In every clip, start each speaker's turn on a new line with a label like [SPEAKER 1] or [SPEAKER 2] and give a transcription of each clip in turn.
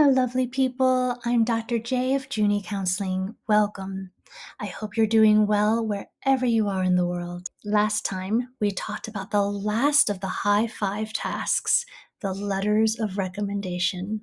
[SPEAKER 1] lovely people. I'm Dr. J of Junie Counseling. Welcome. I hope you're doing well wherever you are in the world. Last time, we talked about the last of the high five tasks, the letters of recommendation.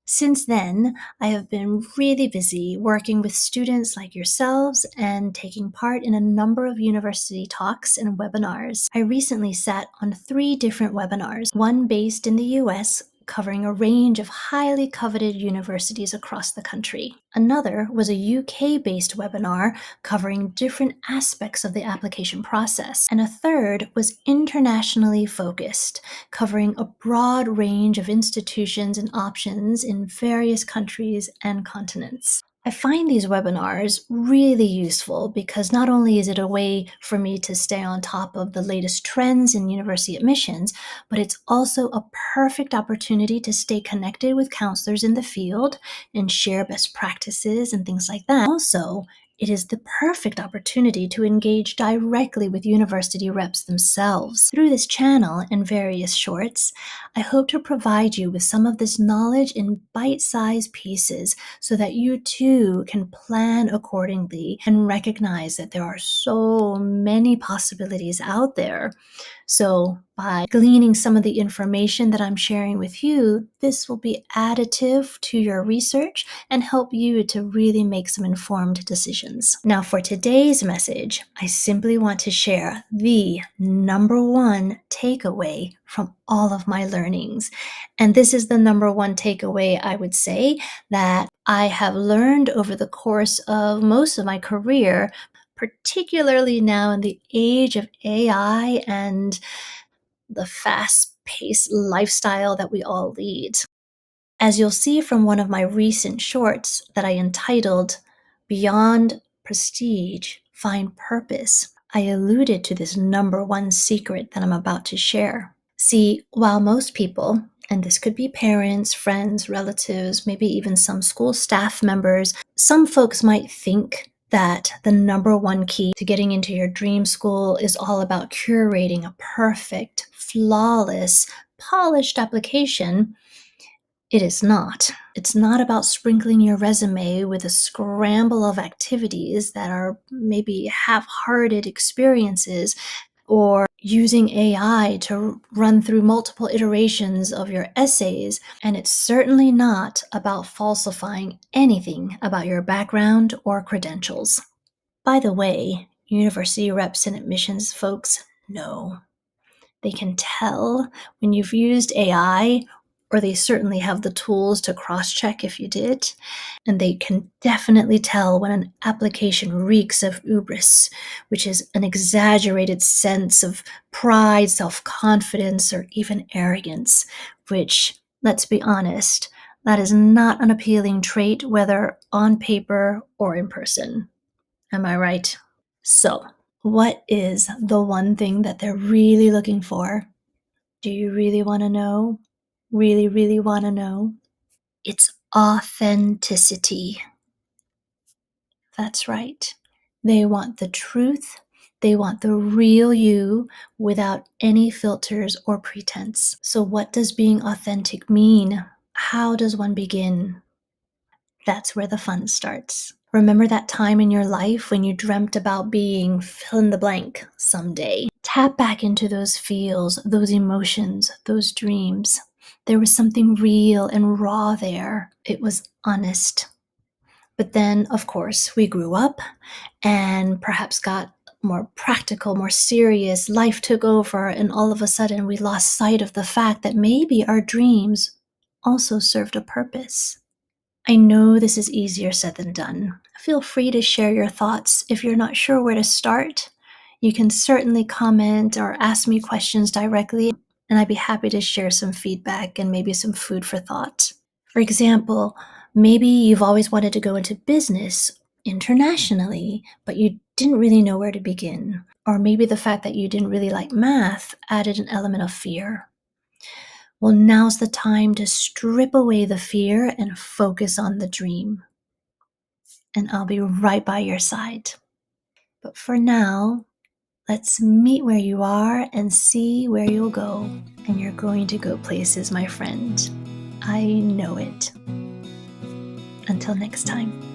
[SPEAKER 1] Since then, I have been really busy working with students like yourselves and taking part in a number of university talks and webinars. I recently sat on 3 different webinars, one based in the US covering a range of highly coveted universities across the country. Another was a UK-based webinar covering different aspects of the application process. And a third was internationally focused, covering a broad range of institutions and options in various countries and continents. I find these webinars really useful because not only is it a way for me to stay on top of the latest trends in university admissions, but it's also a perfect opportunity to stay connected with counselors in the field and share best practices and things like that. Also, it is the perfect opportunity to engage directly with university reps themselves. Through this channel and various shorts, I hope to provide you with some of this knowledge in bite-sized pieces so that you too can plan accordingly and recognize that there are so many possibilities out there. So by gleaning some of the information that I'm sharing with you, this will be additive to your research and help you to really make some informed decisions. Now for today's message, I simply want to share the number one takeaway from all of my learnings. And this is the number one takeaway I would say that I have learned over the course of most of my career, particularly now in the age of AI and the fast-paced lifestyle that we all lead. As you'll see from one of my recent shorts that I entitled Beyond Prestige, Find Purpose, I alluded to this number one secret that I'm about to share. See, while most people, and this could be parents, friends, relatives, maybe even some school staff members, some folks might think that the number one key to getting into your dream school is all about curating a perfect, flawless, polished application. It is not. It's not about sprinkling your resume with a scramble of activities that are maybe half-hearted experiences, or using AI to run through multiple iterations of your essays, and it's certainly not about falsifying anything about your background or credentials. By the way, university reps and admissions folks know. They can tell when you've used AI, or they certainly have the tools to cross-check if you did, and they can definitely tell when an application reeks of hubris, which is an exaggerated sense of pride, self-confidence, or even arrogance, which, let's be honest, that is not an appealing trait whether on paper or in person. Am I right? So, what is the one thing that they're really looking for? Do you really want to know? Really, really want to know? It's authenticity. That's right. They want the truth. They want the real you without any filters or pretense. So what does being authentic mean? How does one begin? That's where the fun starts. Remember that time in your life when you dreamt about being fill in the blank someday? Tap back into those feels, those emotions, those dreams. There was something real and raw there. It was honest. But then, of course, we grew up and perhaps got more practical, more serious. Life took over, and all of a sudden we lost sight of the fact that maybe our dreams also served a purpose. I know this is easier said than done. Feel free to share your thoughts. If you're not sure where to start, you can certainly comment or ask me questions directly, and I'd be happy to share some feedback and maybe some food for thought. For example, maybe you've always wanted to go into business internationally, but you didn't really know where to begin. Or maybe the fact that you didn't really like math added an element of fear. Well, now's the time to strip away the fear and focus on the dream. And I'll be right by your side. But for now, let's meet where you are and see where you'll go. And you're going to go places, my friend. I know it. Until next time.